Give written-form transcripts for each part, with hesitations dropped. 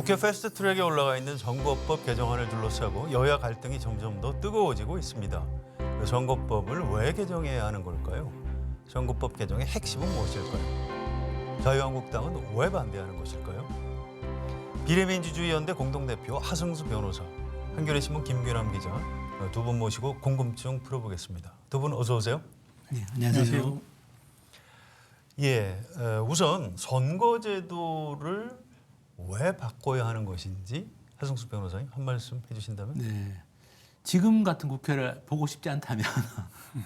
국회 패스트트랙에 올라가 있는 선거법 개정안을 둘러싸고 여야 갈등이 점점 더 뜨거워지고 있습니다. 선거법을 왜 개정해야 하는 걸까요? 선거법 개정의 핵심은 무엇일까요? 자유한국당은 왜 반대하는 것일까요? 비례민주주의연대 공동대표 하승수 변호사, 한겨레신문 김규남 기자 두 분 모시고 궁금증 풀어보겠습니다. 두 분 어서 오세요. 네, 안녕하세요. 예, 우선 선거제도를 왜 바꿔야 하는 것인지 하승수 변호사님 한 말씀 해주신다면? 네, 지금 같은 국회를 보고 싶지 않다면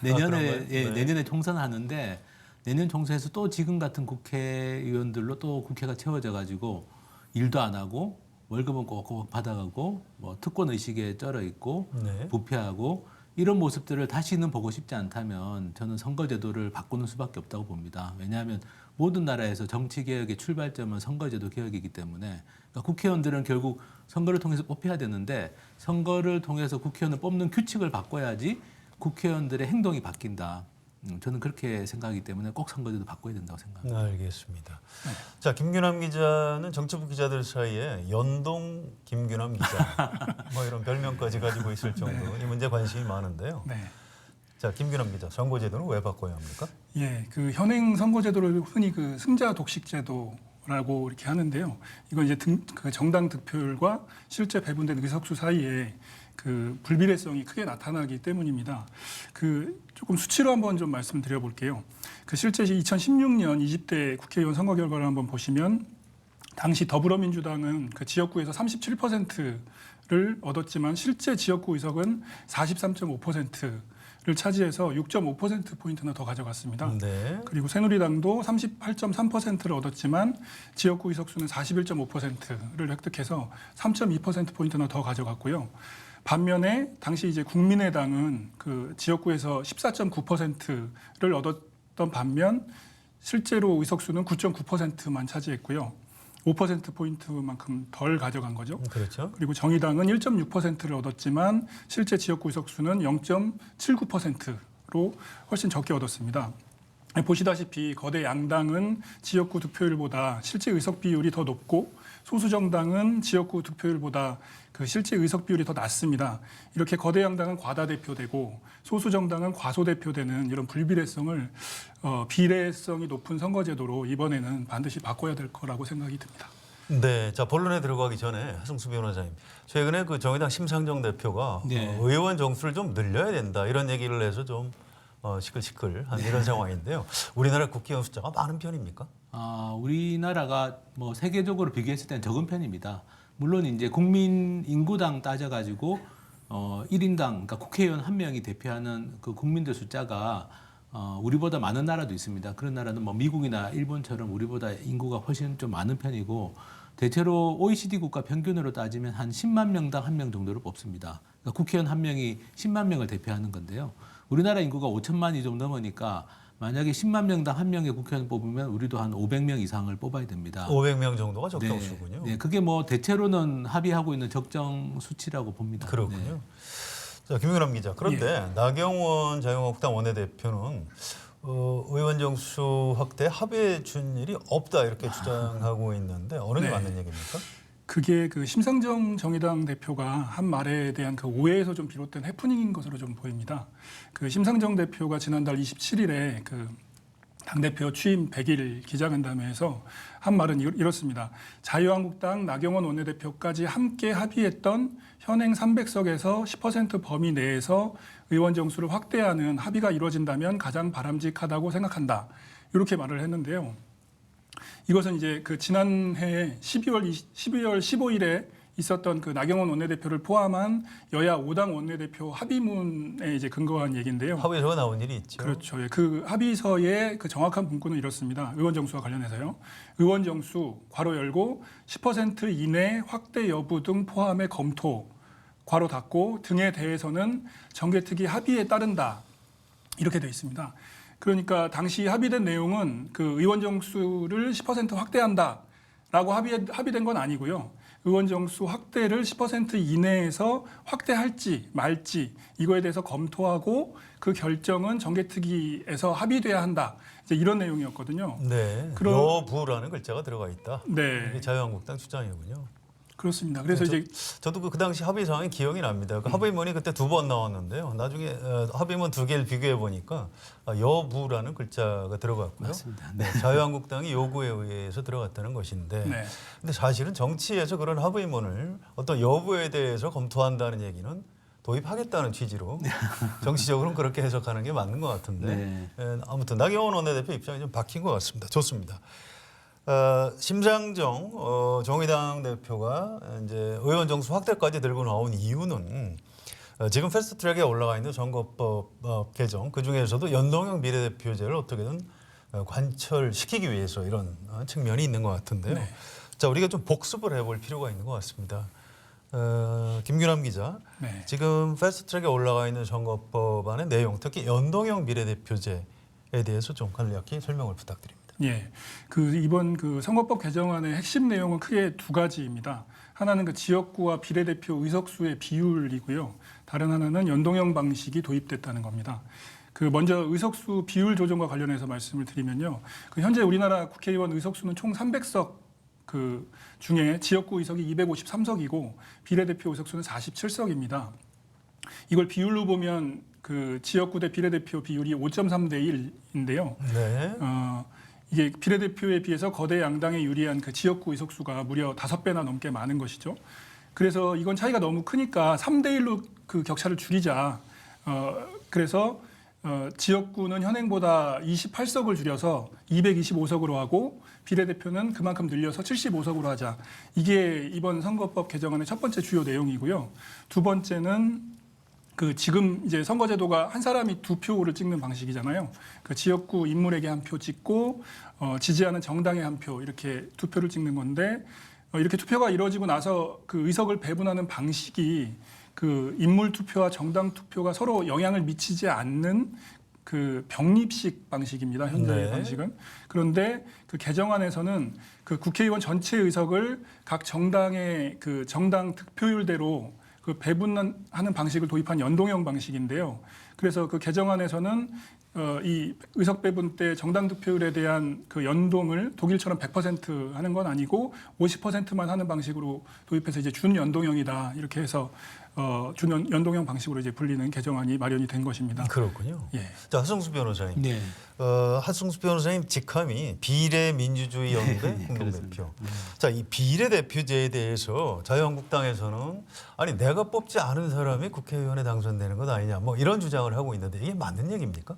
내년에 네. 내년에 총선하는데 내년 총선에서 또 지금 같은 국회의원들로 또 국회가 채워져 가지고 일도 안 하고 월급은 꼭꼭 받아가고 뭐 특권 의식에 쩔어 있고 네. 부패하고 이런 모습들을 다시는 보고 싶지 않다면 저는 선거제도를 바꾸는 수밖에 없다고 봅니다. 왜냐하면 모든 나라에서 정치개혁의 출발점은 선거제도 개혁이기 때문에 그러니까 국회의원들은 결국 선거를 통해서 뽑혀야 되는데 선거를 통해서 국회의원을 뽑는 규칙을 바꿔야지 국회의원들의 행동이 바뀐다. 저는 그렇게 생각하기 때문에 꼭 선거제도 바꿔야 된다고 생각합니다. 알겠습니다. 자, 김규남 기자는 정치부 기자들 사이에 연동 김규남 기자 뭐 이런 별명까지 가지고 있을 정도로 이 문제 관심이 많은데요. 네. 자, 김규남 기자, 선거제도는 왜 바꿔야 합니까? 예, 그 현행 선거제도를 흔히 그 승자 독식제도라고 이렇게 하는데요. 이건 이제 그 정당 득표율과 실제 배분된 의석수 사이에 그 불비례성이 크게 나타나기 때문입니다. 그 조금 수치로 한번 좀 말씀드려 볼게요. 그 실제 2016년 20대 국회의원 선거 결과를 한번 보시면 당시 더불어민주당은 그 지역구에서 37%를 얻었지만 실제 지역구 의석은 43.5%를 차지해서 6.5%포인트나 더 가져갔습니다. 네. 그리고 새누리당도 38.3%를 얻었지만 지역구 의석수는 41.5%를 획득해서 3.2%포인트나 더 가져갔고요. 반면에 당시 이제 국민의당은 그 지역구에서 14.9%를 얻었던 반면 실제로 의석수는 9.9%만 차지했고요. 5%포인트만큼 덜 가져간 거죠. 그렇죠. 그리고 정의당은 1.6%를 얻었지만 실제 지역구 의석수는 0.79%로 훨씬 적게 얻었습니다. 보시다시피 거대 양당은 지역구 득표율보다 실제 의석 비율이 더 높고 소수 정당은 지역구 득표율보다 그 실제 의석 비율이 더 낮습니다. 이렇게 거대 양당은 과다대표되고 소수 정당은 과소대표되는 이런 불비례성을 비례성이 높은 선거제도로 이번에는 반드시 바꿔야 될 거라고 생각이 듭니다. 네, 자 본론에 들어가기 전에 하승수 변호사님, 최근에 그 정의당 심상정 대표가 네. 의원 정수를 좀 늘려야 된다 이런 얘기를 해서 좀 시끌시끌한 이런 상황인데요. 우리나라 국회의원 숫자가 많은 편입니까? 우리나라가 뭐 세계적으로 비교했을 때는 적은 편입니다. 물론 이제 국민 인구당 따져가지고 1인당 그러니까 국회의원 한 명이 대표하는 그 국민들 숫자가 우리보다 많은 나라도 있습니다. 그런 나라는 뭐 미국이나 일본처럼 우리보다 인구가 훨씬 좀 많은 편이고 대체로 OECD 국가 평균으로 따지면 한 10만 명당 한 명 정도를 뽑습니다. 그러니까 국회의원 한 명이 10만 명을 대표하는 건데요. 우리나라 인구가 5천만이 좀 넘으니까 만약에 10만 명당 한 명의 국회의원 뽑으면 우리도 한 500명 이상을 뽑아야 됩니다. 500명 정도가 적정수군요. 네, 그게 뭐 대체로는 합의하고 있는 적정 수치라고 봅니다. 그렇군요. 네. 자, 김용남 기자. 그런데 나경원 자유한국당 원내대표는 의원 정수 확대 합의해 준 일이 없다 이렇게 주장하고 있는데 어느 게 네. 맞는 얘기입니까? 그게 그 심상정 정의당 대표가 한 말에 대한 그 오해에서 좀 비롯된 해프닝인 것으로 좀 보입니다. 그 심상정 대표가 지난달 27일에 그 당대표 취임 100일 기자간담회에서 한 말은 이렇습니다. 자유한국당 나경원 원내대표까지 함께 합의했던 현행 300석에서 10% 범위 내에서 의원 정수를 확대하는 합의가 이루어진다면 가장 바람직하다고 생각한다. 이렇게 말을 했는데요. 이것은 이제 그 지난해 12월 15일에 있었던 그 나경원 원내대표를 포함한 여야 5당 원내대표 합의문에 이제 근거한 얘기인데요. 합의서가 나온 일이 있죠. 그렇죠. 예, 그 합의서의 그 정확한 문구는 이렇습니다. 의원 정수와 관련해서요. 의원 정수 괄호 열고 10% 이내 확대 여부 등 포함해 검토 괄호 닫고 등에 대해서는 정개특위 합의에 따른다. 이렇게 되어 있습니다. 그러니까 당시 합의된 내용은 그 의원 정수를 10% 확대한다라고 합의된 건 아니고요. 의원 정수 확대를 10% 이내에서 확대할지 말지 이거에 대해서 검토하고 그 결정은 정개특위에서 합의돼야 한다. 이제 이런 내용이었거든요. 네. 그럼- 여부라는 글자가 들어가 있다. 네. 이게 자유한국당 주장이군요. 그렇습니다. 그래서 이제 저도 그 당시 합의 상황이 기억이 납니다. 그 합의문이 그때 2번 나왔는데요. 나중에 합의문 2개를 비교해 보니까 여부라는 글자가 들어갔고요. 맞습니다. 네, 자유한국당이 요구에 의해서 들어갔다는 것인데, 네. 근데 사실은 정치에서 그런 합의문을 어떤 여부에 대해서 검토한다는 얘기는 도입하겠다는 취지로 정치적으로는 그렇게 해석하는 게 맞는 것 같은데, 네. 아무튼 나경원 원내대표 입장이 좀 바뀐 것 같습니다. 좋습니다. 심상정 정의당 대표가 이제 의원 정수 확대까지 들고 나온 이유는 지금 패스트트랙에 올라가 있는 선거법 개정, 그 중에서도 연동형 비례대표제를 어떻게든 관철시키기 위해서 이런 측면이 있는 것 같은데요. 네. 자, 우리가 좀 복습을 해볼 필요가 있는 것 같습니다. 김규남 기자, 네. 지금 패스트트랙에 올라가 있는 선거법안의 내용, 특히 연동형 비례대표제에 대해서 좀 간략히 설명을 부탁드립니다. 예, 그 이번 그 선거법 개정안의 핵심 내용은 크게 두 가지입니다. 하나는 그 지역구와 비례대표 의석수의 비율이고요. 다른 하나는 연동형 방식이 도입됐다는 겁니다. 그 먼저 의석수 비율 조정과 관련해서 말씀을 드리면요. 그 현재 우리나라 국회의원 의석수는 총 300석 그 중에 지역구 의석이 253석이고 비례대표 의석수는 47석입니다. 이걸 비율로 보면 그 지역구 대 비례대표 비율이 5.3대 1인데요. 네. 이게 비례대표에 비해서 거대 양당에 유리한 그 지역구 의석수가 무려 5배나 넘게 많은 것이죠. 그래서 이건 차이가 너무 크니까 3대 1로 그 격차를 줄이자. 그래서 지역구는 현행보다 28석을 줄여서 225석으로 하고 비례대표는 그만큼 늘려서 75석으로 하자. 이게 이번 선거법 개정안의 첫 번째 주요 내용이고요. 두 번째는 그 지금 이제 선거제도가 한 사람이 2표를 찍는 방식이잖아요. 그 지역구 인물에게 1표 찍고 지지하는 정당에 1표 이렇게 2표를 찍는 건데 이렇게 투표가 이루어지고 나서 그 의석을 배분하는 방식이 그 인물 투표와 정당 투표가 서로 영향을 미치지 않는 그 병립식 방식입니다. 현재의 네. 방식은. 그런데 그 개정안에서는 그 국회의원 전체 의석을 각 정당의 그 정당 득표율대로 그 배분하는 방식을 도입한 연동형 방식인데요. 그래서 그 개정안에서는 이 의석 배분 때 정당 득표율에 대한 그 연동을 독일처럼 100% 하는 건 아니고 50%만 하는 방식으로 도입해서 이제 준연동형이다 이렇게 해서 준연동형 방식으로 이제 불리는 개정안이 마련이 된 것입니다. 그렇군요. 예. 자, 하승수 변호사님. 네. 하승수 변호사님 직함이 비례민주주의연대 공동대표. 그렇습니다. 자, 이 비례대표제에 대해서 자유한국당에서는 아니 내가 뽑지 않은 사람이 국회의원에 당선되는 것 아니냐 뭐 이런 주장을 하고 있는데 이게 맞는 얘기입니까?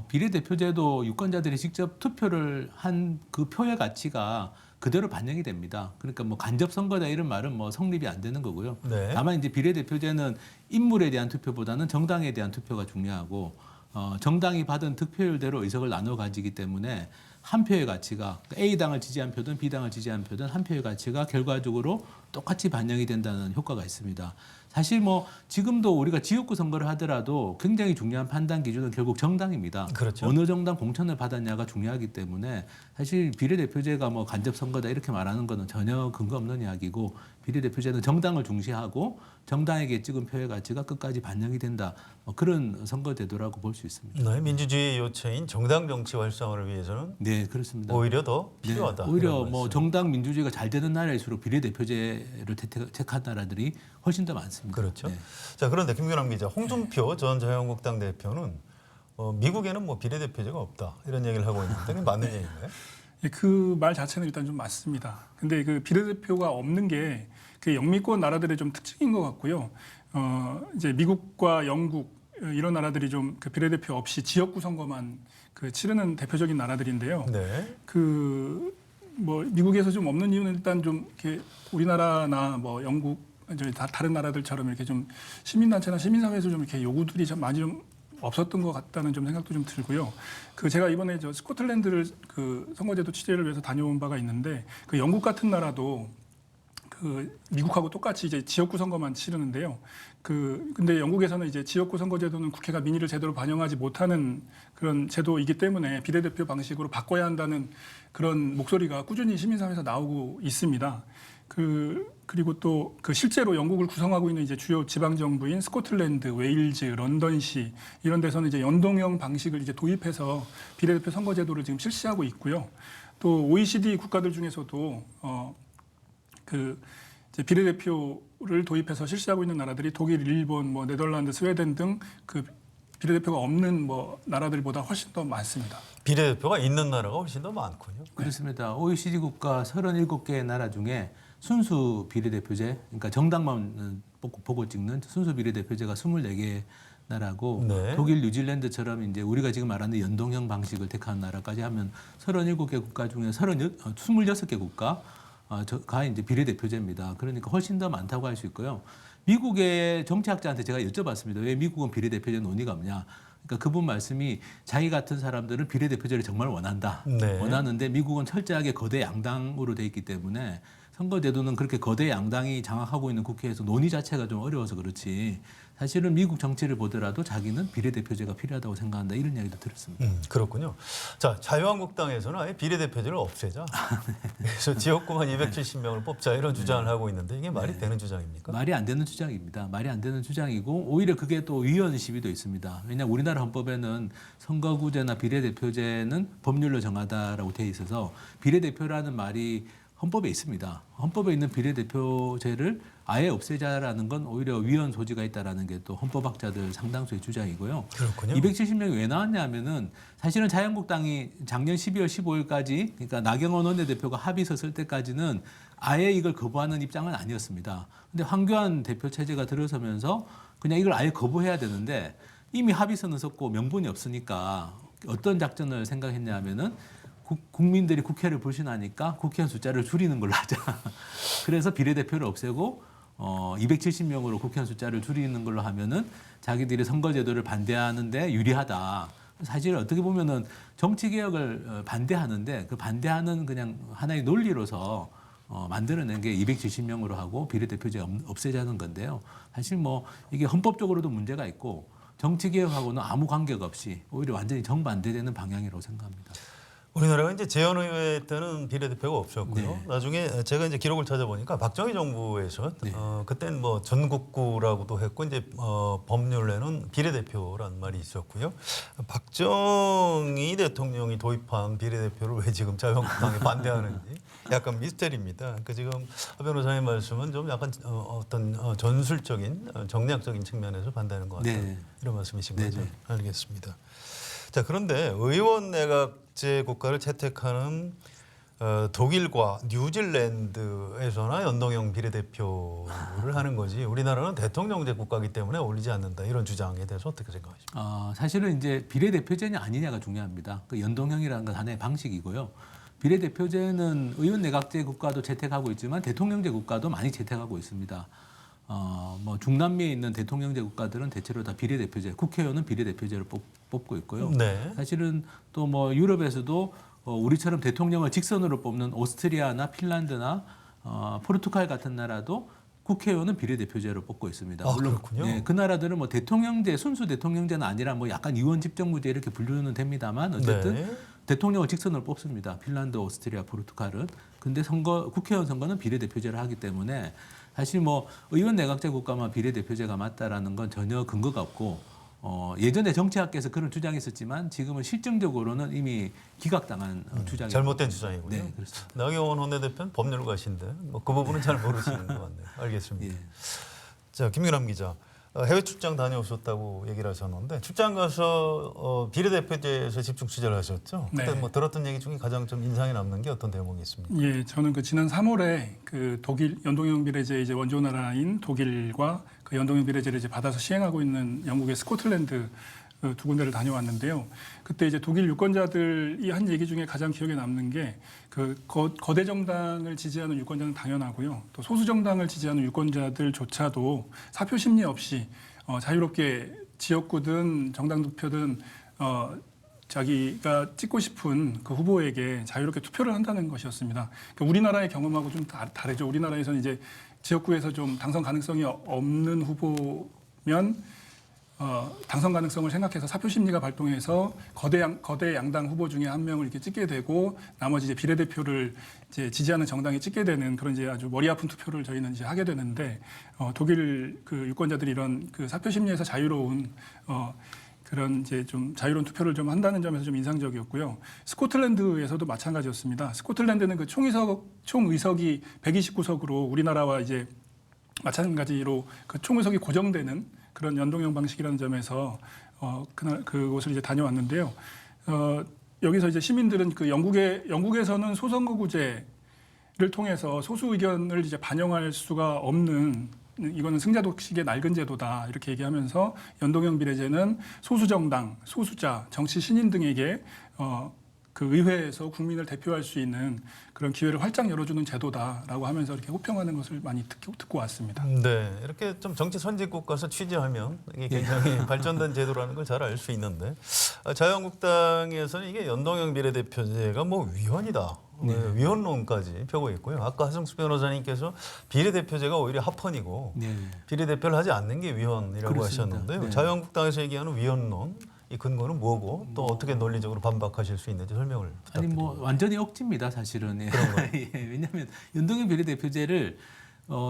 비례대표제도 유권자들이 직접 투표를 한 그 표의 가치가 그대로 반영이 됩니다. 그러니까 뭐 간접 선거다 이런 말은 뭐 성립이 안 되는 거고요. 네. 다만 이제 비례대표제는 인물에 대한 투표보다는 정당에 대한 투표가 중요하고 정당이 받은 득표율대로 의석을 나눠 가지기 때문에 한 표의 가치가 A당을 지지한 표든 B당을 지지한 표든 한 표의 가치가 결과적으로 똑같이 반영이 된다는 효과가 있습니다. 사실 뭐 지금도 우리가 지역구 선거를 하더라도 굉장히 중요한 판단 기준은 결국 정당입니다. 그렇죠. 어느 정당 공천을 받았냐가 중요하기 때문에 사실 비례대표제가 뭐 간접 선거다 이렇게 말하는 거는 전혀 근거 없는 이야기고 비례대표제는 정당을 중시하고 정당에게 찍은 표의 가치가 끝까지 반영이 된다. 뭐 그런 선거제도라고 볼 수 있습니다. 네, 민주주의 요체인 정당 정치 활성화를 위해서는 네, 그렇습니다. 오히려 더 필요하다. 네, 오히려 이런 뭐 말씀. 정당 민주주의가 잘 되는 나라일수록 비례대표제를 택한 나라들이 훨씬 더 많습니다. 그렇죠. 네. 자, 그런데 김규남 기자, 홍준표 전 자유한국당 대표는 미국에는 뭐 비례대표제가 없다 이런 얘기를 하고 있는데 그게 맞는 얘기인가요? 그 말 자체는 일단 좀 맞습니다. 근데 그 비례대표가 없는 게 그 영미권 나라들의 좀 특징인 것 같고요. 이제 미국과 영국 이런 나라들이 좀 그 비례대표 없이 지역구 선거만 그 치르는 대표적인 나라들인데요. 네. 그 뭐 미국에서 좀 없는 이유는 일단 좀 이렇게 우리나라나 뭐 영국 다른 나라들처럼 이렇게 좀 시민단체나 시민사회에서 좀 이렇게 요구들이 좀 많이 좀 없었던 것 같다는 좀 생각도 좀 들고요. 그 제가 이번에 저 스코틀랜드를 그 선거제도 취재를 위해서 다녀온 바가 있는데 그 영국 같은 나라도 그 미국하고 똑같이 이제 지역구 선거만 치르는데요. 근데 영국에서는 이제 지역구 선거제도는 국회가 민의를 제대로 반영하지 못하는 그런 제도이기 때문에 비례대표 방식으로 바꿔야 한다는 그런 목소리가 꾸준히 시민사회에서 나오고 있습니다. 그리고 또 그 실제로 영국을 구성하고 있는 이제 주요 지방 정부인 스코틀랜드, 웨일즈, 런던시 이런 데서는 이제 연동형 방식을 이제 도입해서 비례대표 선거제도를 지금 실시하고 있고요. 또 OECD 국가들 중에서도 이제 비례대표를 도입해서 실시하고 있는 나라들이 독일, 일본, 뭐 네덜란드, 스웨덴 등 그 비례대표가 없는 뭐 나라들보다 훨씬 더 많습니다. 비례대표가 있는 나라가 훨씬 더 많군요. 그렇습니다. OECD 국가 37개의 나라 중에 순수 비례대표제, 그러니까 정당만 보고 찍는 순수 비례대표제가 24개 나라고 네. 독일, 뉴질랜드처럼 이제 우리가 지금 말하는 연동형 방식을 택한 나라까지 하면 37개 국가 중에 26개 국가가 이제 비례대표제입니다. 그러니까 훨씬 더 많다고 할 수 있고요. 미국의 정치학자한테 제가 여쭤봤습니다. 왜 미국은 비례대표제 논의가 없냐? 그러니까 그분 말씀이 자기 같은 사람들은 비례대표제를 정말 원한다. 네. 원하는데 미국은 철저하게 거대 양당으로 돼 있기 때문에 선거제도는 그렇게 거대 양당이 장악하고 있는 국회에서 논의 자체가 좀 어려워서 그렇지 사실은 미국 정치를 보더라도 자기는 비례대표제가 필요하다고 생각한다 이런 이야기도 들었습니다. 그렇군요. 자, 자유한국당에서는 아예 비례대표제를 없애자. 그래서 지역구만 270명을 뽑자 이런 주장을 하고 있는데 이게 말이 되는 주장입니까? 말이 안 되는 주장입니다. 말이 안 되는 주장이고 오히려 그게 또 위헌 시비도 있습니다. 왜냐하면 우리나라 헌법에는 선거구제나 비례대표제는 법률로 정하다라고 돼 있어서 비례대표라는 말이 헌법에 있습니다. 헌법에 있는 비례대표제를 아예 없애자라는 건 오히려 위헌 소지가 있다라는 게 또 헌법학자들 상당수의 주장이고요. 그렇군요. 270명이 왜 나왔냐면은 사실은 자유한국당이 작년 12월 15일까지 그러니까 나경원 원내대표가 합의서 쓸 때까지는 아예 이걸 거부하는 입장은 아니었습니다. 근데 황교안 대표 체제가 들어서면서 그냥 이걸 아예 거부해야 되는데 이미 합의서는 썼고 명분이 없으니까 어떤 작전을 생각했냐면은 국민들이 국회를 불신하니까 국회의원 숫자를 줄이는 걸로 하자. 그래서 비례대표를 없애고 270명으로 국회의원 숫자를 줄이는 걸로 하면은 자기들이 선거제도를 반대하는데 유리하다. 사실 어떻게 보면은 정치개혁을 반대하는데 그 반대하는 그냥 하나의 논리로서 만들어낸 게 270명으로 하고 비례대표제 없애자는 건데요. 사실 뭐 이게 헌법적으로도 문제가 있고 정치개혁하고는 아무 관계가 없이 오히려 완전히 정반대되는 방향이라고 생각합니다. 우리나라가 이제 재헌의회 때는 비례대표가 없었고요. 네. 나중에 제가 이제 기록을 찾아보니까 박정희 정부에서 네. 그때는 뭐 전국구라고도 했고 이제 법률에는 비례대표라는 말이 있었고요. 박정희 대통령이 도입한 비례대표를 왜 지금 자유한국당이 반대하는지 약간 미스터리입니다. 그러니까 지금 하 변호사님 말씀은 좀 약간 어떤 전술적인 정략적인 측면에서 반대하는 것 같다. 네. 이런 말씀이신 네, 거죠? 네. 알겠습니다. 자, 그런데 의원 내각제 국가를 채택하는 독일과 뉴질랜드에서나 연동형 비례대표를 하는 거지 우리나라는 대통령제 국가이기 때문에 어울리지 않는다 이런 주장에 대해서 어떻게 생각하십니까? 사실은 이제 비례대표제냐 아니냐가 중요합니다. 그 연동형이라는 건 하나의 방식이고요. 비례대표제는 의원 내각제 국가도 채택하고 있지만 대통령제 국가도 많이 채택하고 있습니다. 뭐 중남미에 있는 대통령제 국가들은 대체로 다 비례대표제, 국회의원은 비례대표제를 뽑고 있고요. 네. 사실은 또 뭐 유럽에서도 우리처럼 대통령을 직선으로 뽑는 오스트리아나 핀란드나 포르투갈 같은 나라도 국회의원은 비례대표제로 뽑고 있습니다. 아, 물론 그렇군요. 네, 그 나라들은 뭐 대통령제, 순수 대통령제는 아니라 뭐 약간 의원 집정부제 이렇게 분류는 됩니다만 어쨌든 네. 대통령을 직선으로 뽑습니다. 핀란드, 오스트리아, 포르투갈은. 근데 국회의원 선거는 비례대표제를 하기 때문에 사실 뭐 의원 내각제 국가만 비례대표제가 맞다라는 건 전혀 근거가 없고 예전에 정치학계에서 그런 주장이 있었지만 지금은 실증적으로는 이미 기각당한 주장이 잘못된 주장이고요. 네, 그렇습니다. 나경원 원내대표는 법률가신데 뭐 그 부분은 잘 모르시는 것 같네요. 알겠습니다. 예. 자, 김규남 기자. 해외 출장 다녀오셨다고 얘기를 하셨는데 출장 가서 비례대표제에서 집중 취재를 하셨죠? 네. 그때 뭐 들었던 얘기 중에 가장 좀 인상이 남는 게 어떤 대목이 있습니까? 예, 저는 그 지난 3월에 그 독일 연동형 비례제 이제 원조 나라인 독일과 그 연동형 비례제를 이제 받아서 시행하고 있는 영국의 스코틀랜드 그 두 군데를 다녀왔는데요. 그때 이제 독일 유권자들이 한 얘기 중에 가장 기억에 남는 게 그 거대 정당을 지지하는 유권자는 당연하고요. 또 소수 정당을 지지하는 유권자들조차도 사표 심리 없이 자유롭게 지역구든 정당 득표든 자기가 찍고 싶은 그 후보에게 자유롭게 투표를 한다는 것이었습니다. 그러니까 우리나라의 경험하고 좀 다르죠. 우리나라에서는 이제 지역구에서 좀 당선 가능성이 없는 후보면 당선 가능성을 생각해서 사표 심리가 발동해서 거대 양당 후보 중에 한 명을 이렇게 찍게 되고 나머지 이제 비례대표를 이제 지지하는 정당에 찍게 되는 그런 이제 아주 머리 아픈 투표를 저희는 이제 하게 되는데 독일 그 유권자들이 이런 그 사표 심리에서 자유로운 그런 이제 좀 자유로운 투표를 좀 한다는 점에서 좀 인상적이었고요. 스코틀랜드에서도 마찬가지였습니다. 스코틀랜드는 그 총의석이 129석으로 우리나라와 이제 마찬가지로 그 총의석이 고정되는 그런 연동형 방식이라는 점에서 그곳을 이제 다녀왔는데요. 여기서 이제 시민들은 그 영국에서는 소선거구제를 통해서 소수 의견을 이제 반영할 수가 없는, 이거는 승자독식의 낡은 제도다 이렇게 얘기하면서 연동형 비례제는 소수 정당, 소수자, 정치 신인 등에게 그 의회에서 국민을 대표할 수 있는 그런 기회를 활짝 열어주는 제도다라고 하면서 이렇게 호평하는 것을 많이 듣고 왔습니다. 네, 이렇게 좀 정치 선진국 가서 취재하면 이게 굉장히 발전된 제도라는 걸 잘 알 수 있는데 자유한국당에서는 이게 연동형 비례대표제가 뭐 위헌이다. 위헌론까지 펴고 있고요. 아까 하승수 변호사님께서 비례대표제가 오히려 합헌이고 네. 비례대표를 하지 않는 게 위헌이라고 그렇습니다. 하셨는데요. 네. 자유한국당에서 얘기하는 위헌론, 이 근거는 뭐고 또 어떻게 논리적으로 반박하실 수 있는지 설명을 아니 부탁드립니다. 뭐 완전히 억지입니다 사실은. 예. 예, 왜냐하면 연동형 비례대표제를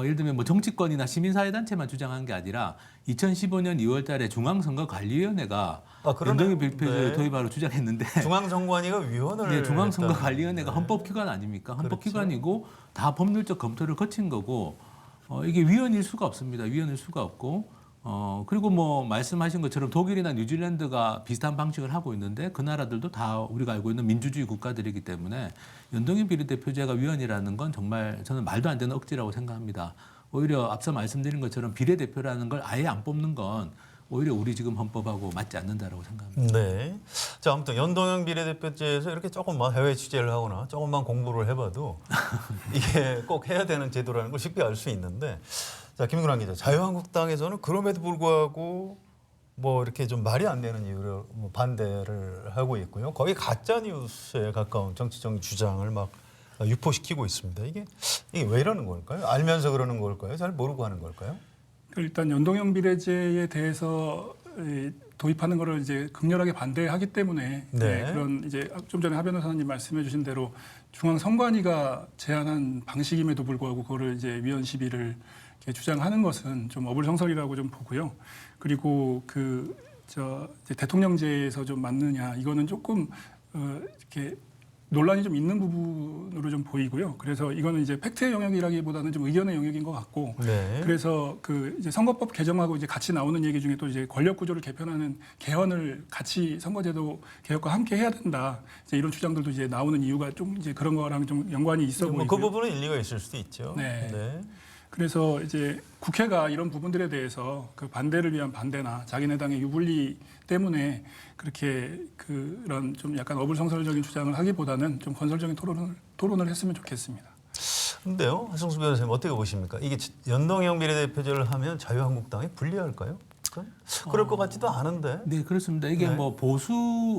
예를 들면 뭐 정치권이나 시민사회단체만 주장한 게 아니라 2015년 2월달에 중앙선거관리위원회가 그러네요. 연동형 비례대표제를 네. 도입하러 주장했는데 중앙선관위가 위헌을 네, 중앙선거관리위원회가 했다는- 헌법기관 아닙니까? 그렇죠. 헌법기관이고 다 법률적 검토를 거친 거고 이게 위헌일 수가 없습니다. 위헌일 수가 없고 그리고 뭐 말씀하신 것처럼 독일이나 뉴질랜드가 비슷한 방식을 하고 있는데 그 나라들도 다 우리가 알고 있는 민주주의 국가들이기 때문에 연동형 비례대표제가 위헌이라는 건 정말 저는 말도 안 되는 억지라고 생각합니다. 오히려 앞서 말씀드린 것처럼 비례대표라는 걸 아예 안 뽑는 건 오히려 우리 지금 헌법하고 맞지 않는다라고 생각합니다. 네. 자, 아무튼 연동형 비례대표제에서 이렇게 조금만 해외 취재를 하거나 조금만 공부를 해봐도 이게 꼭 해야 되는 제도라는 걸 쉽게 알 수 있는데, 자, 김근환 기자, 자유한국당에서는 그럼에도 불구하고 뭐 이렇게 좀 말이 안 되는 이유로 뭐 반대를 하고 있고요. 거의 가짜 뉴스에 가까운 정치적 주장을 막 유포시키고 있습니다. 이게 왜 이러는 걸까요? 알면서 그러는 걸까요? 잘 모르고 하는 걸까요? 일단 연동형 비례제에 대해서 도입하는 것을 이제 극렬하게 반대하기 때문에 네. 그런 이제 좀 전에 하 변호사님 말씀해주신 대로 중앙선관위가 제안한 방식임에도 불구하고 그거를 이제 위헌 시비를 이렇게 주장하는 것은 좀 어불성설이라고 좀 보고요. 그리고 이제 대통령제에서 좀 맞느냐 이거는 조금 이렇게 논란이 좀 있는 부분으로 좀 보이고요. 그래서 이거는 이제 팩트의 영역이라기보다는 좀 의견의 영역인 것 같고, 네. 그래서 이제 선거법 개정하고 이제 같이 나오는 얘기 중에 또 이제 권력 구조를 개편하는 개헌을 같이 선거제도 개혁과 함께 해야 된다. 이제 이런 주장들도 이제 나오는 이유가 좀 이제 그런 거랑 좀 연관이 있어 뭐 보이고요. 그 부분은 일리가 있을 수도 있죠. 네. 그래서 이제 국회가 이런 부분들에 대해서 그 반대를 위한 반대나 자기네 당의 유불리 때문에 그렇게 그런 좀 약간 어불성설적인 주장을 하기보다는 좀 건설적인 토론을 했으면 좋겠습니다. 근데요, 하승수 변호사님 어떻게 보십니까? 이게 연동형 비례대표제를 하면 자유한국당이 불리할까요? 그럴 것 같지도 않은데. 네, 그렇습니다. 이게 네. 뭐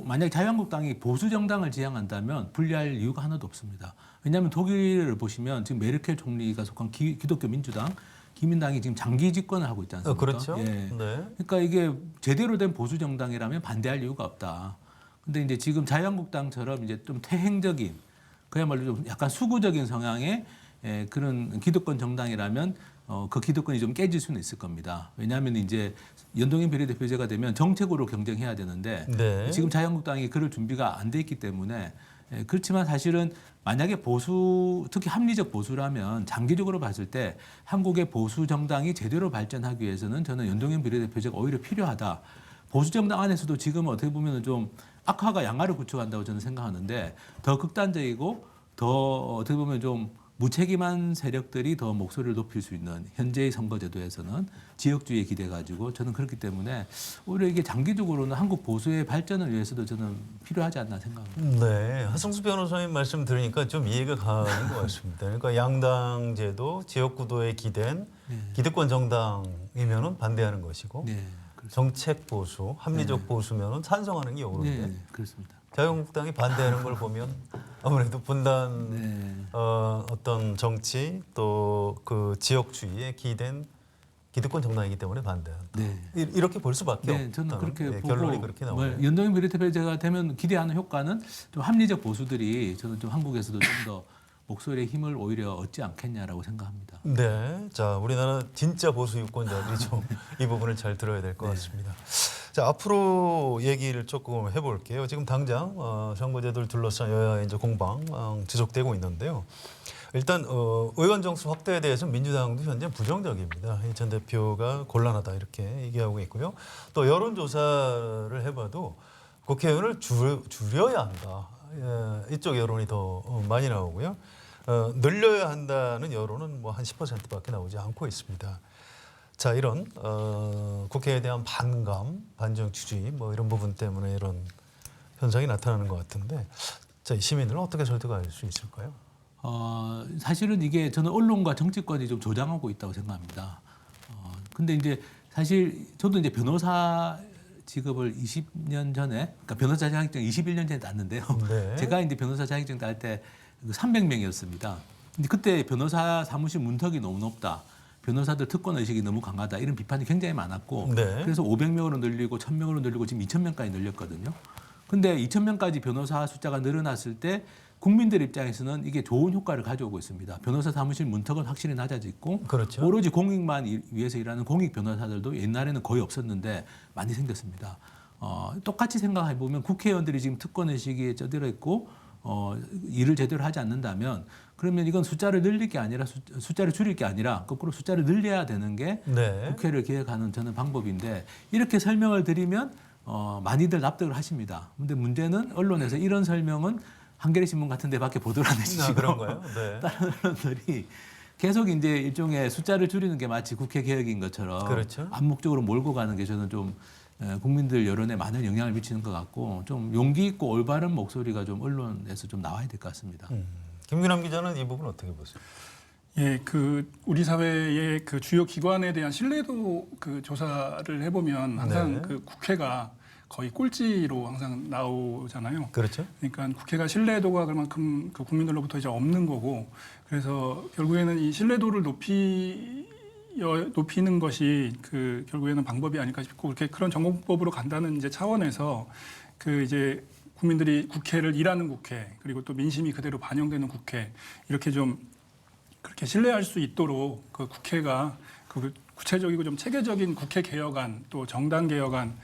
만약 자유한국당이 보수 정당을 지향한다면 불리할 이유가 하나도 없습니다. 왜냐하면 독일을 보시면 지금 메르켈 총리가 속한 기독교 민주당, 기민당이 지금 장기 집권을 하고 있지 않습니까? 그렇죠. 예. 네. 그러니까 이게 제대로 된 보수 정당이라면 반대할 이유가 없다. 근데 이제 지금 자유한국당처럼 이제 좀 퇴행적인, 그야말로 좀 약간 수구적인 성향의 그런 기득권 정당이라면 그 기득권이 좀 깨질 수는 있을 겁니다. 왜냐하면 이제 연동형 비례대표제가 되면 정책으로 경쟁해야 되는데 네. 지금 자유한국당이 그럴 준비가 안 돼 있기 때문에 그렇지만 사실은 만약에 보수, 특히 합리적 보수라면 장기적으로 봤을 때 한국의 보수 정당이 제대로 발전하기 위해서는 저는 연동형 비례대표제가 오히려 필요하다. 보수 정당 안에서도 지금 어떻게 보면 좀 악화가 양화를 구축한다고 저는 생각하는데 더 극단적이고 더 어떻게 보면 좀 무책임한 세력들이 더 목소리를 높일 수 있는 현재의 선거제도에서는 지역주의에 기대 가지고 저는 그렇기 때문에 오히려 이게 장기적으로는 한국 보수의 발전을 위해서도 저는 필요하지 않나 생각합니다. 네, 하승수 변호사님 말씀 들으니까 좀 이해가 가는 것 같습니다. 그러니까 양당제도, 지역구도에 기댄 기득권 정당이면은 반대하는 것이고 네, 정책 보수, 합리적 보수면은 찬성하는 게 옳은데 네, 그렇습니다. 자유한국당이 반대하는 걸 보면 아무래도 분단 네. 어떤 정치 또 그 지역주의에 기댄 기득권 정당이기 때문에 반대한다. 네. 이렇게 볼 수밖에 네, 없다는 저는 그렇게 보고 결론이 그렇게 나오네요. 연동형 비례대표제가 되면 기대하는 효과는 좀 합리적 보수들이 저는 좀 한국에서도 좀 더 목소리의 힘을 오히려 얻지 않겠냐라고 생각합니다. 네, 자 우리나라 진짜 보수 유권자들이 좀 이 부분을 잘 들어야 될 것 같습니다. 자, 앞으로 얘기를 조금 해볼게요. 지금 당장 선거제도를 둘러싼 여야의 이제 공방 지속되고 있는데요. 일단 의원 정수 확대에 대해서 민주당도 현재 부정적입니다. 이 전 대표가 곤란하다 이렇게 얘기하고 있고요. 또 여론조사를 해봐도 국회의원을 줄여야 한다. 이쪽 여론이 더 많이 나오고요. 늘려야 한다는 여론은 뭐 한 10%밖에 나오지 않고 있습니다. 자, 이런 국회에 대한 반감, 반정 취지 뭐 이런 부분 때문에 이런 현상이 나타나는 것 같은데, 자, 이 시민들은 어떻게 설득할 수 있을까요? 사실은 이게 저는 언론과 정치권이 좀 조장하고 있다고 생각합니다. 근데 이제 사실 저도 이제 변호사 직업을 20년 전에, 그러니까 변호사 자격증 21년 전에 땄는데요. 네. 제가 이제 변호사 자격증 딸 때 300명이었습니다. 근데 그때 변호사 사무실 문턱이 너무 높다. 변호사들 특권 의식이 너무 강하다. 이런 비판이 굉장히 많았고 네. 그래서 500명으로 늘리고 1000명으로 늘리고 지금 2000명까지 늘렸거든요. 근데 2000명까지 변호사 숫자가 늘어났을 때 국민들 입장에서는 이게 좋은 효과를 가져오고 있습니다. 변호사 사무실 문턱은 확실히 낮아졌고 그렇죠. 오로지 공익만 위해서 일하는 공익 변호사들도 옛날에는 거의 없었는데 많이 생겼습니다. 똑같이 생각해 보면 국회의원들이 지금 특권 의식에 쩌들어 있고 일을 제대로 하지 않는다면 그러면 이건 숫자를 늘릴 게 아니라 숫자를 줄일 게 아니라 거꾸로 숫자를 늘려야 되는 게 네. 국회를 기획하는 저는 방법인데 이렇게 설명을 드리면 많이들 납득을 하십니다. 근데 문제는 언론에서 이런 설명은 한겨레 신문 같은 데밖에 보도를 안 해주시고 그런가요? 네. 다른 언론들이 계속 이제 일종의 숫자를 줄이는 게 마치 국회 개혁인 것처럼 그렇죠. 암묵적으로 몰고 가는 게 저는 좀 국민들 여론에 많은 영향을 미치는 것 같고 좀 용기 있고 올바른 목소리가 좀 언론에서 좀 나와야 될 것 같습니다. 김규남 기자는 이 부분 어떻게 보세요? 예, 우리 사회의 그 주요 기관에 대한 신뢰도 그 조사를 해보면 항상 네. 그 국회가 거의 꼴찌로 항상 나오잖아요. 그렇죠. 그러니까 국회가 신뢰도가 그만큼 그 국민들로부터 이제 없는 거고, 그래서 결국에는 이 신뢰도를 높이는 것이 그 결국에는 방법이 아닐까 싶고, 그렇게 그런 정공법으로 간다는 이제 차원에서 그 이제 국민들이 국회를 일하는 국회, 그리고 또 민심이 그대로 반영되는 국회, 이렇게 좀 그렇게 신뢰할 수 있도록 그 국회가 그 구체적이고 좀 체계적인 국회 개혁안, 또 정당 개혁안,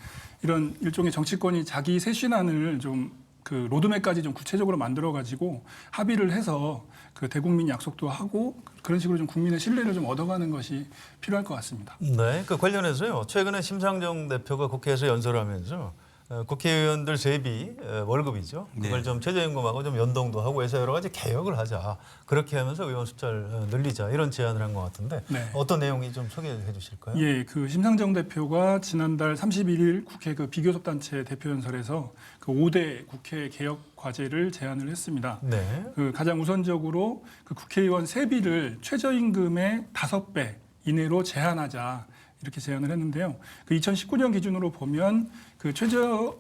이런 일종의 정치권이 자기 쇄신안을 좀 그 로드맵까지 좀 구체적으로 만들어 가지고 합의를 해서 그 대국민 약속도 하고 그런 식으로 좀 국민의 신뢰를 좀 얻어가는 것이 필요할 것 같습니다. 네, 그 관련해서요. 최근에 심상정 대표가 국회에서 연설하면서 국회의원들 세비 월급이죠. 그걸 네. 좀 최저임금하고 좀 연동도 하고 해서 여러 가지 개혁을 하자. 그렇게 하면서 의원 숫자를 늘리자 이런 제안을 한 것 같은데 네. 어떤 내용이 좀 소개해 주실까요? 예, 그 심상정 대표가 지난달 31일 국회 그 비교섭단체 대표 연설에서 그 5대 국회 개혁 과제를 제안을 했습니다. 네. 그 가장 우선적으로 그 국회의원 세비를 최저임금의 5배 이내로 제한하자. 이렇게 제안을 했는데요. 그 2019년 기준으로 보면 그 최저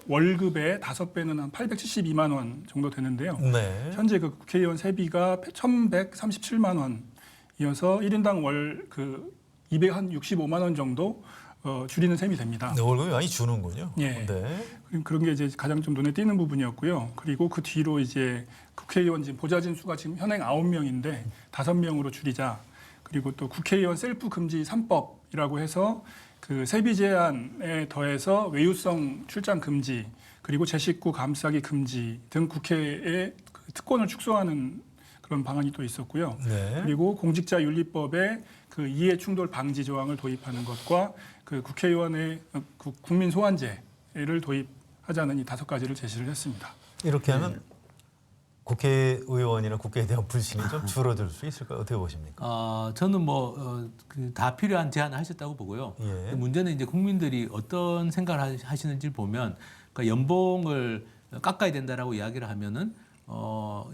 월급의 5배는 한 872만 원 정도 되는데요. 네. 현재 그 국회의원 세비가 1,137만 원이어서 1인당 월 그 265만 원 정도 줄이는 셈이 됩니다. 네, 월급이 많이 주는군요. 예. 네. 그런 게 이제 가장 좀 눈에 띄는 부분이었고요. 그리고 그 뒤로 이제 국회의원 지금 보좌진 수가 지금 현행 9명인데 5명으로 줄이자. 그리고 또 국회의원 셀프 금지 3법이라고 해서 그 세비 제한에 더해서 외유성 출장 금지, 그리고 제 식구 감싸기 금지 등 국회의 그 특권을 축소하는 그런 방안이 또 있었고요. 네. 그리고 공직자윤리법에 그 이해 충돌 방지 조항을 도입하는 것과 그 국회의원의 그 국민 소환제를 도입하자는 이 5가지를 제시를 했습니다. 이렇게 하면 국회의원이나 국회에 대한 불신이 좀 줄어들 수 있을까요? 어떻게 보십니까? 저는 다 필요한 제안을 하셨다고 보고요. 예. 근데 문제는 이제 국민들이 어떤 생각을 하시는지 보면 그러니까 연봉을 깎아야 된다라고 이야기를 하면은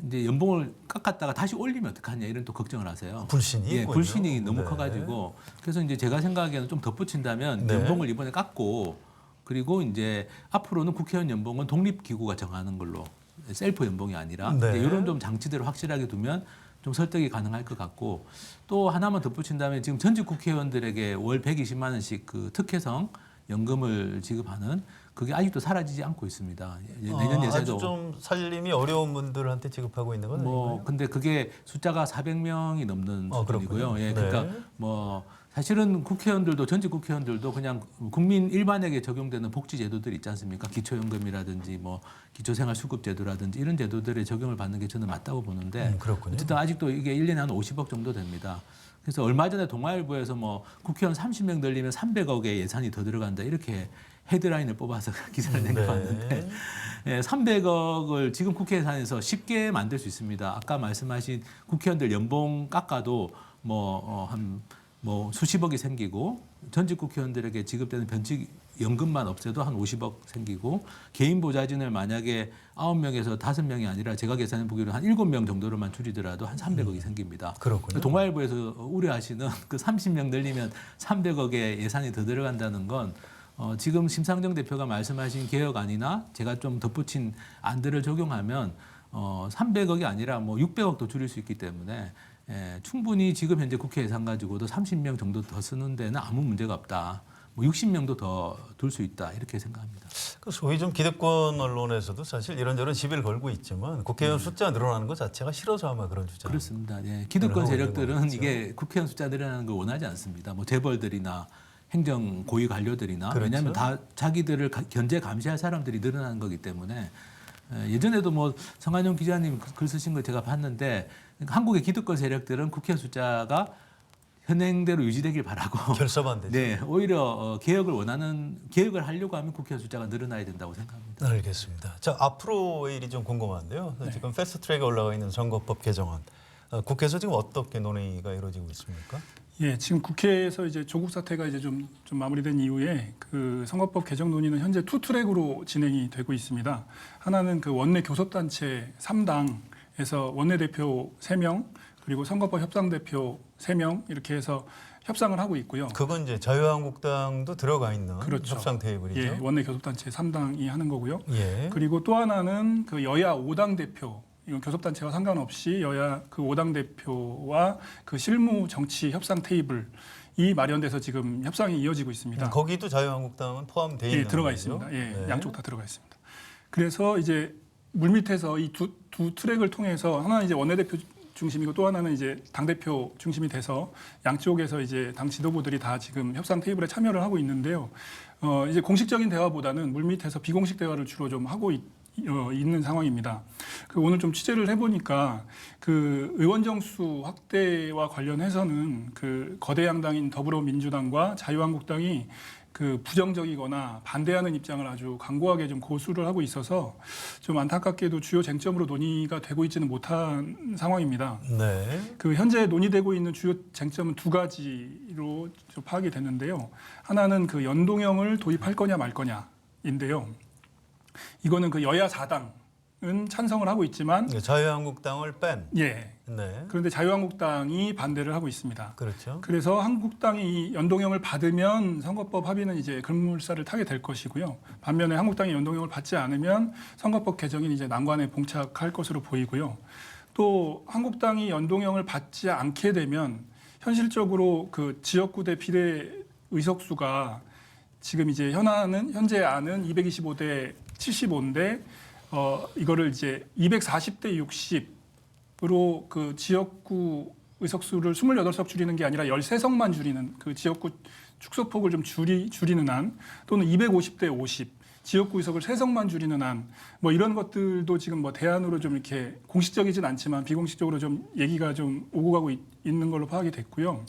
이제 연봉을 깎았다가 다시 올리면 어떡하냐 이런 또 걱정을 하세요. 불신이 예, 있군요. 불신이 너무 네. 커가지고 그래서 이제 제가 생각하기에는 좀 덧붙인다면 네. 연봉을 이번에 깎고 그리고 이제 앞으로는 국회의원 연봉은 독립기구가 정하는 걸로 셀프 연봉이 아니라 네. 이제 이런 좀 장치들을 확실하게 두면 좀 설득이 가능할 것 같고 또 하나만 덧붙인다면 지금 전직 국회의원들에게 월 120만 원씩 그 특혜성 연금을 지급하는 그게 아직도 사라지지 않고 있습니다. 내년 예산도 아주 좀 살림이 어려운 분들한테 지급하고 있는 건 아닌가요? 근데 그게 숫자가 400명이 넘는 수준이고요. 그렇군요. 예, 네. 그러니까 사실은 국회의원들도 전직 국회의원들도 그냥 국민 일반에게 적용되는 복지 제도들 있지 않습니까? 기초연금이라든지 뭐 기초생활수급제도라든지 이런 제도들의 적용을 받는 게 저는 맞다고 보는데 그렇군요. 어쨌든 아직도 이게 1년에 한 50억 정도 됩니다. 그래서 얼마 전에 동아일보에서 뭐 국회의원 30명 늘리면 300억의 예산이 더 들어간다 이렇게 헤드라인을 뽑아서 기사를 낸 거 봤는데 예, 300억을 지금 국회 예산에서 쉽게 만들 수 있습니다. 아까 말씀하신 국회의원들 연봉 깎아도 뭐 수십억이 생기고 전직 국회의원들에게 지급되는 변칙 연금만 없애도 한 50억 생기고 개인 보좌진을 만약에 9명에서 5명이 아니라 제가 계산해 보기로 한 7명 정도로만 줄이더라도 한 300억이 생깁니다. 그렇군요. 동아일보에서 우려하시는 그 30명 늘리면 300억의 예산이 더 들어간다는 건 지금 심상정 대표가 말씀하신 개혁안이나 제가 좀 덧붙인 안들을 적용하면 300억이 아니라 뭐 600억도 줄일 수 있기 때문에 충분히 지금 현재 국회 예산 가지고도 30명 정도 더 쓰는 데는 아무 문제가 없다. 뭐 60명도 더 둘 수 있다 이렇게 생각합니다. 그 소위 좀 기득권 언론에서도 사실 이런저런 시비를 걸고 있지만 국회의원 숫자 늘어나는 것 자체가 싫어서 아마 그런 주장. 그렇습니다. 예. 기득권 세력들은 이게 국회의원 숫자 늘어나는 걸 원하지 않습니다. 뭐 재벌들이나 행정 고위 관료들이나 그렇죠. 왜냐하면 다 자기들을 견제 감시할 사람들이 늘어나는 거기 때문에 예전에도 뭐 성한용 기자님 글 쓰신 걸 제가 봤는데 한국의 기득권 세력들은 국회의원 숫자가 현행대로 유지되길 바라고 결사반대죠. 네, 오히려 개혁을 하려고 하면 국회의원 숫자가 늘어나야 된다고 생각합니다. 알겠습니다. 자, 앞으로의 일이 좀 궁금한데요. 지금 패스트트랙에 올라가 있는 선거법 개정안. 국회에서 지금 어떻게 논의가 이루어지고 있습니까? 예, 지금 국회에서 이제 조국 사태가 이제 좀 마무리된 이후에 그 선거법 개정 논의는 현재 투 트랙으로 진행이 되고 있습니다. 하나는 그 원내 교섭단체 3당에서 원내대표 3명 그리고 선거법 협상대표 3명 이렇게 해서 협상을 하고 있고요. 그건 이제 자유한국당도 들어가 있는 그렇죠. 협상 테이블이죠. 예, 원내 교섭단체 3당이 하는 거고요. 예. 그리고 또 하나는 그 여야 5당 대표 이건 교섭단체와 상관없이 여야 그 5당 대표와 그 실무 정치 협상 테이블이 마련돼서 지금 협상이 이어지고 있습니다. 거기도 자유한국당은 포함되어 있는 예, 들어가 거죠? 있습니다. 예, 네. 양쪽 다 들어가 있습니다. 그래서 이제 물밑에서 이 두 트랙을 통해서 하나는 이제 원내대표 중심이고 또 하나는 이제 당대표 중심이 돼서 양쪽에서 이제 당 지도부들이 다 지금 협상 테이블에 참여를 하고 있는데요. 이제 공식적인 대화보다는 물밑에서 비공식 대화를 주로 좀 하고 있는 상황입니다. 그 오늘 좀 취재를 해보니까 그 의원 정수 확대와 관련해서는 그 거대 양당인 더불어민주당과 자유한국당이 그 부정적이거나 반대하는 입장을 아주 강고하게 좀 고수를 하고 있어서 좀 안타깝게도 주요 쟁점으로 논의가 되고 있지는 못한 상황입니다. 네. 그 현재 논의되고 있는 주요 쟁점은 두 가지로 좀 파악이 됐는데요. 하나는 그 연동형을 도입할 거냐 말 거냐인데요. 이거는 그 여야 4당은 찬성을 하고 있지만 자유한국당을 뺀. 예. 네. 그런데 자유한국당이 반대를 하고 있습니다. 그렇죠. 그래서 한국당이 이 연동형을 받으면 선거법 합의는 이제 급물살을 타게 될 것이고요. 반면에 한국당이 연동형을 받지 않으면 선거법 개정이 이제 난관에 봉착할 것으로 보이고요. 또 한국당이 연동형을 받지 않게 되면 현실적으로 그 지역구대 비례 의석수가 지금 이제 현재 안은 225대 75인데 이거를 이제 240대 60으로 그 지역구 의석수를 28석 줄이는 게 아니라 13석만 줄이는 그 지역구 축소폭을 좀 줄이는 안 또는 250대 50 지역구 의석을 3석만 줄이는 안 뭐 이런 것들도 지금 뭐 대안으로 좀 이렇게 공식적이진 않지만 비공식적으로 좀 얘기가 좀 오고 가고 있는 걸로 파악이 됐고요.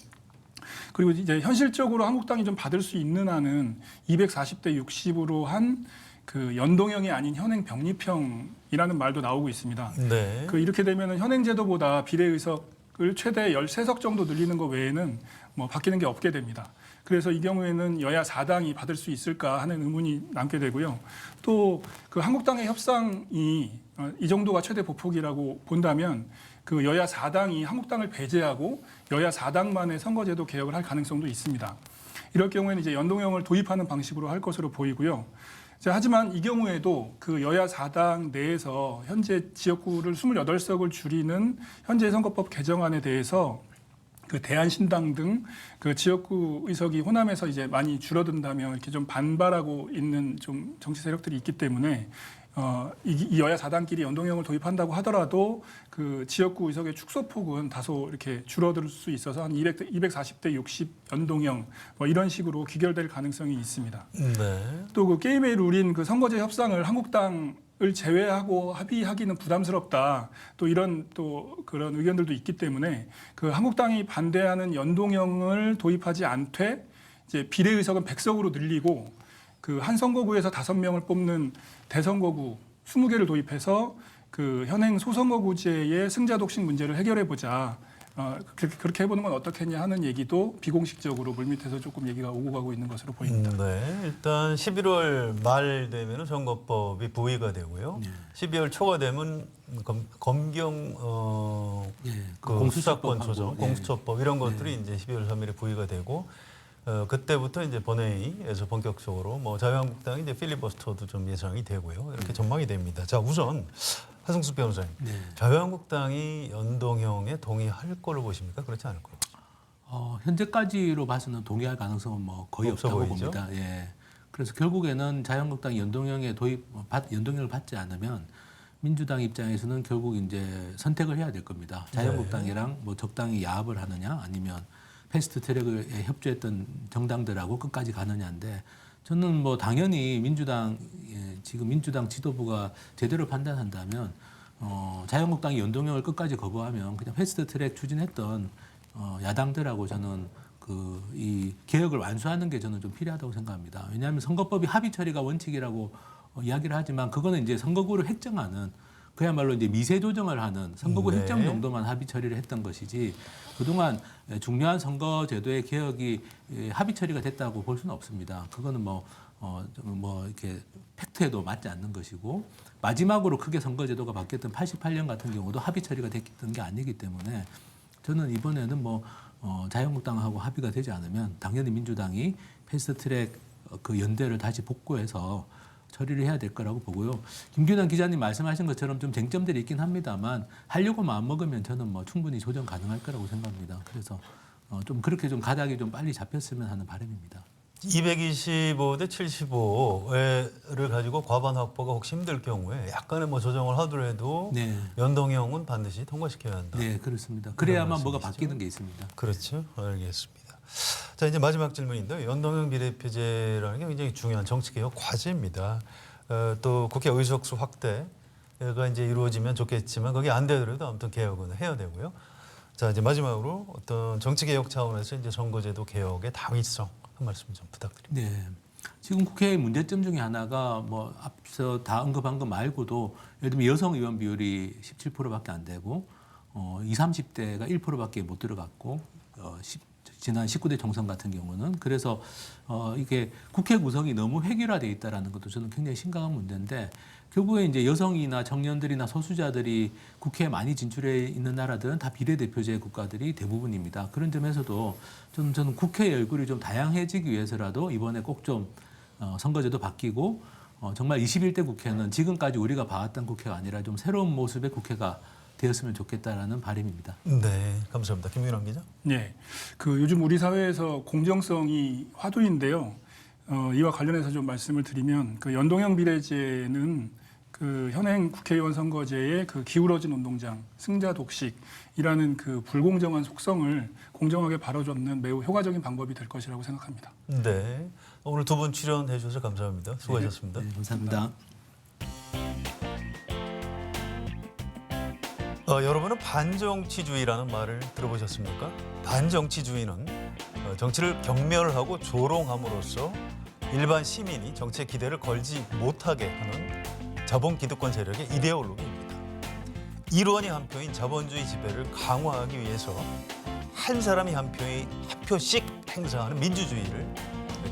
그리고 이제 현실적으로 한국당이 좀 받을 수 있는 안은 240대 60으로 한 그 연동형이 아닌 현행 병립형이라는 말도 나오고 있습니다. 네. 그 이렇게 되면은 현행 제도보다 비례 의석을 최대 13석 정도 늘리는 것 외에는 뭐 바뀌는 게 없게 됩니다. 그래서 이 경우에는 여야 4당이 받을 수 있을까 하는 의문이 남게 되고요. 또 그 한국당의 협상이 이 정도가 최대 보폭이라고 본다면 그 여야 4당이 한국당을 배제하고 여야 4당만의 선거제도 개혁을 할 가능성도 있습니다. 이럴 경우에는 이제 연동형을 도입하는 방식으로 할 것으로 보이고요. 하지만 이 경우에도 그 여야 4당 내에서 현재 지역구를 28석을 줄이는 현재 선거법 개정안에 대해서 그 대한신당 등 그 지역구 의석이 호남에서 이제 많이 줄어든다며 이렇게 좀 반발하고 있는 좀 정치 세력들이 있기 때문에 이 여야 4당끼리 연동형을 도입한다고 하더라도 그 지역구 의석의 축소폭은 다소 이렇게 줄어들 수 있어서 한 240대 60 연동형 뭐 이런 식으로 귀결될 가능성이 있습니다. 네. 또 그 게임의 룰인 그 선거제 협상을 한국당을 제외하고 합의하기는 부담스럽다. 또 이런 또 그런 의견들도 있기 때문에 그 한국당이 반대하는 연동형을 도입하지 않되 이제 비례 의석은 100석으로 늘리고 그 한 선거구에서 5명을 뽑는 대선거구 20개를 도입해서 그 현행 소선거구제의 승자 독식 문제를 해결해 보자. 그렇게 해보는 건 어떻겠냐 하는 얘기도 비공식적으로 물밑에서 조금 얘기가 오고 가고 있는 것으로 보입니다. 네, 일단 11월 말 되면 선거법이 부의가 되고요. 12월 초가 되면 검경 그 수사권 조정, 공수처법 이런 것들이 이제 12월 3일에 부의가 되고 그때부터 이제 본회의에서 본격적으로 뭐 자유한국당이 이제 필리버스터도 좀 예상이 되고요. 이렇게 전망이 됩니다. 자, 우선 하승수 변호사님, 자유한국당이 연동형에 동의할 걸로 보십니까? 그렇지 않을 걸로 보십니까? 현재까지로 봐서는 동의할 가능성은 뭐 거의 없어 없다고 보이죠? 봅니다. 예. 그래서 결국에는 자유한국당이 연동형에 연동형을 받지 않으면 민주당 입장에서는 결국 이제 선택을 해야 될 겁니다. 자유한국당이랑 뭐 적당히 야합을 하느냐 아니면 패스트 트랙에 협조했던 정당들하고 끝까지 가느냐인데 저는 뭐 당연히 지금 민주당 지도부가 제대로 판단한다면 자유한국당이 연동형을 끝까지 거부하면 그냥 패스트 트랙 추진했던 야당들하고 저는 이 개혁을 완수하는 게 저는 좀 필요하다고 생각합니다. 왜냐하면 선거법이 합의 처리가 원칙이라고 이야기를 하지만 그거는 이제 선거구를 획정하는 그야말로 이제 미세 조정을 하는 선거구 획정 정도만 합의 처리를 했던 것이지 그동안 중요한 선거제도의 개혁이 합의 처리가 됐다고 볼 수는 없습니다. 그거는 뭐 이렇게 팩트에도 맞지 않는 것이고 마지막으로 크게 선거제도가 바뀌었던 88년 같은 경우도 합의 처리가 됐던 게 아니기 때문에 저는 이번에는 자유한국당하고 합의가 되지 않으면 당연히 민주당이 패스트트랙 그 연대를 다시 복구해서 처리를 해야 될 거라고 보고요. 김규남 기자님 말씀하신 것처럼 좀 쟁점들이 있긴 합니다만 하려고 마음먹으면 저는 충분히 조정 가능할 거라고 생각합니다. 그래서 좀 그렇게 좀 가닥이 좀 빨리 잡혔으면 하는 바람입니다. 225대 75를 가지고 과반 확보가 혹시 힘들 경우에 약간의 조정을 하더라도 연동형은 반드시 통과시켜야 한다. 네, 그렇습니다. 그래야만 뭐가 바뀌는 게 있습니다. 그렇죠. 알겠습니다. 자, 이제 마지막 질문인데요. 연동형 비례표제라는 게 굉장히 중요한 정치개혁 과제입니다. 또 국회 의석수 확대가 이제 이루어지면 좋겠지만 그게 안 되더라도 아무튼 개혁은 해야 되고요. 자, 이제 마지막으로 어떤 정치개혁 차원에서 이제 선거제도 개혁의 당위성 한 말씀 좀 부탁드립니다. 네. 지금 국회의 문제점 중에 하나가 앞서 다 언급한 것 말고도 예를 들면 여성 의원 비율이 17%밖에 안 되고 20, 30대가 1%밖에 못 들어갔고 지난 19대 총선 같은 경우는 그래서 이게 국회 구성이 너무 획일화돼 있다라는 것도 저는 굉장히 심각한 문제인데 결국에 이제 여성이나 청년들이나 소수자들이 국회에 많이 진출해 있는 나라들은 다 비례대표제 국가들이 대부분입니다. 그런 점에서도 저는 국회의 얼굴이 좀 다양해지기 위해서라도 이번에 꼭 좀 선거제도 바뀌고 정말 21대 국회는 지금까지 우리가 봐왔던 국회가 아니라 좀 새로운 모습의 국회가 되었으면 좋겠다라는 바람입니다. 네, 감사합니다. 김윤환 기자. 네, 요즘 우리 사회에서 공정성이 화두인데요. 이와 관련해서 좀 말씀을 드리면 연동형 비례제는 현행 국회의원 선거제의 기울어진 운동장, 승자 독식이라는 불공정한 속성을 공정하게 바로잡는 매우 효과적인 방법이 될 것이라고 생각합니다. 네, 오늘 두 분 출연해 주셔서 감사합니다. 수고하셨습니다. 네, 감사합니다. 여러분은 반정치주의라는 말을 들어보셨습니까? 반정치주의는 정치를 경멸하고 조롱함으로써 일반 시민이 정치에 기대를 걸지 못하게 하는 자본 기득권 세력의 이데올로기입니다. 일원이 한 표인 자본주의 지배를 강화하기 위해서 한 사람이 한 표씩 행사하는 민주주의를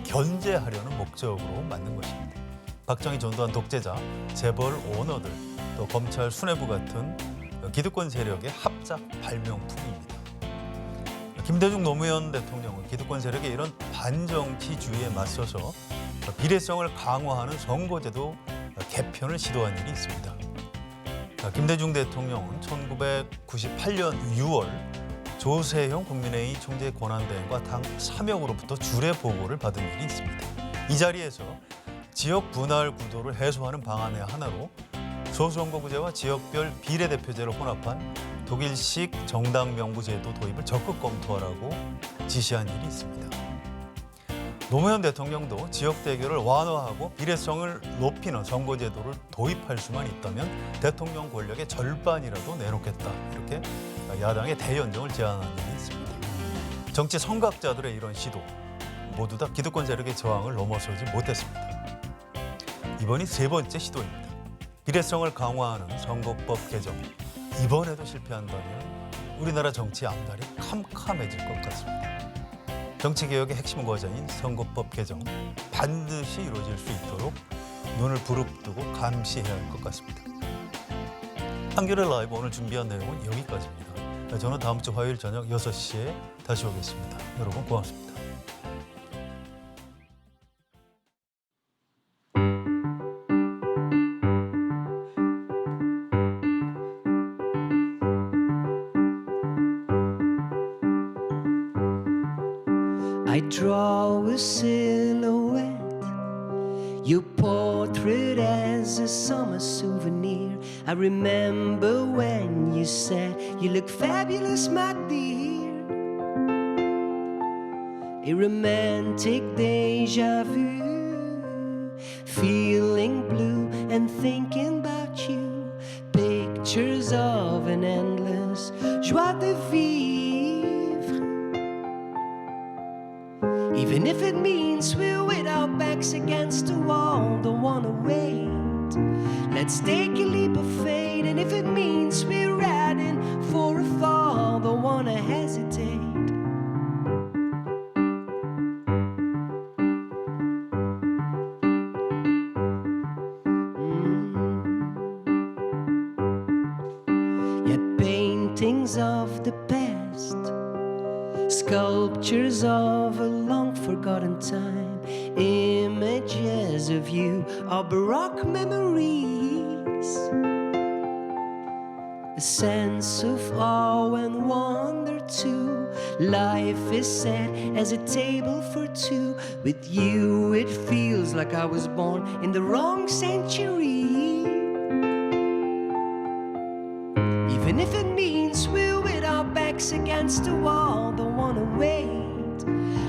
견제하려는 목적으로 만든 것입니다. 박정희 전두환 독재자, 재벌 오너들, 또 검찰 수뇌부 같은 기득권 세력의 합작 발명품입니다. 김대중 노무현 대통령은 기득권 세력의 이런 반정치주의에 맞서서 비례성을 강화하는 선거제도 개편을 시도한 일이 있습니다. 김대중 대통령은 1998년 6월 조세형 국민회의 총재 권한대행과 당 3역으로부터 주례 보고를 받은 일이 있습니다. 이 자리에서 지역 분할 구도를 해소하는 방안의 하나로 소선거구제와 지역별 비례대표제를 혼합한 독일식 정당 명부제도 도입을 적극 검토하라고 지시한 일이 있습니다. 노무현 대통령도 지역 대결을 완화하고 비례성을 높이는 선거제도를 도입할 수만 있다면 대통령 권력의 절반이라도 내놓겠다. 이렇게 야당의 대연정을 제안한 일이 있습니다. 정치 선각자들의 이런 시도 모두 다 기득권 세력의 저항을 넘어서지 못했습니다. 이번이 세 번째 시도입니다. 비례성을 강화하는 선거법 개정. 이번에도 실패한다면 우리나라 정치 앞날이 캄캄해질 것 같습니다. 정치개혁의 핵심 과제인 선거법 개정 반드시 이루어질 수 있도록 눈을 부릅뜨고 감시해야 할 것 같습니다. 한겨레 라이브 오늘 준비한 내용은 여기까지입니다. 저는 다음 주 화요일 저녁 6시에 다시 오겠습니다. 여러분 고맙습니다. I draw a silhouette, your portrait as a summer souvenir. I remember when you said you look fabulous, my dear. A romantic deja vu, feeling blue and thinking about you. Pictures of an endless joie de vivre. Even if it means we're with our backs against the wall, don't wanna wait. Let's take a leap of faith, and if it means we're riding for a fall, don't wanna hesitate. Yeah, paintings of the past, sculptures of a long forgotten time, images of you are Baroque memories. A sense of awe and wonder too. Life is sad as a table for two. With you it feels like I was born in the wrong century. Even if it means we're with our backs against the wall, don't wanna wait.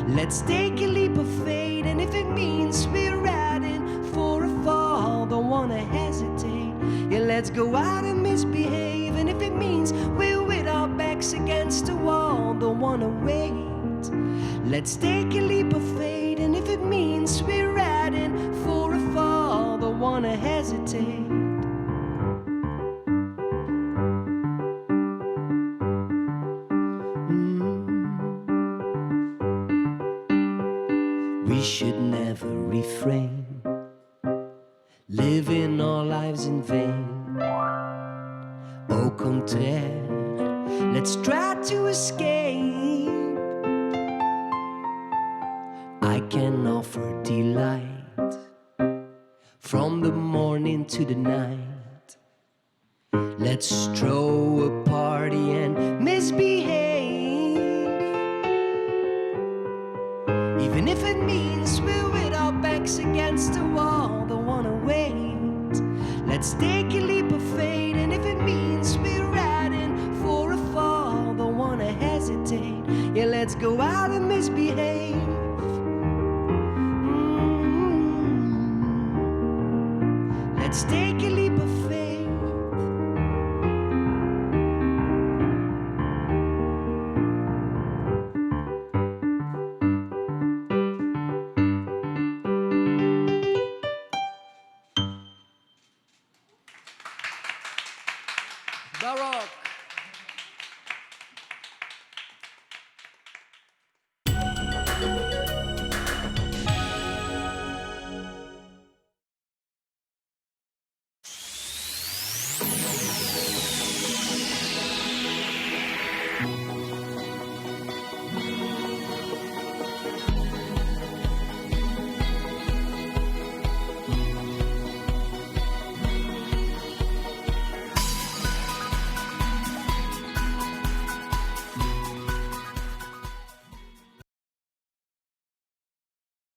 Let's take a leap of faith, and if it means we're riding for a fall, don't wanna hesitate. Yeah, let's go out and misbehave, and if it means we're with our backs against the wall, don't wanna wait. Let's take a leap of faith, and if it means we're riding for a fall, don't wanna hesitate. We should never refrain, living our lives in vain. Au contraire, let's try to escape. I can offer delight from the morning to the night. Let's throw a party and misbehave. Even if it means we're with our backs against the wall, don't wanna wait. Let's take a leap of faith, and if it means we're riding for a fall, don't wanna hesitate. Yeah, let's go out and misbehave.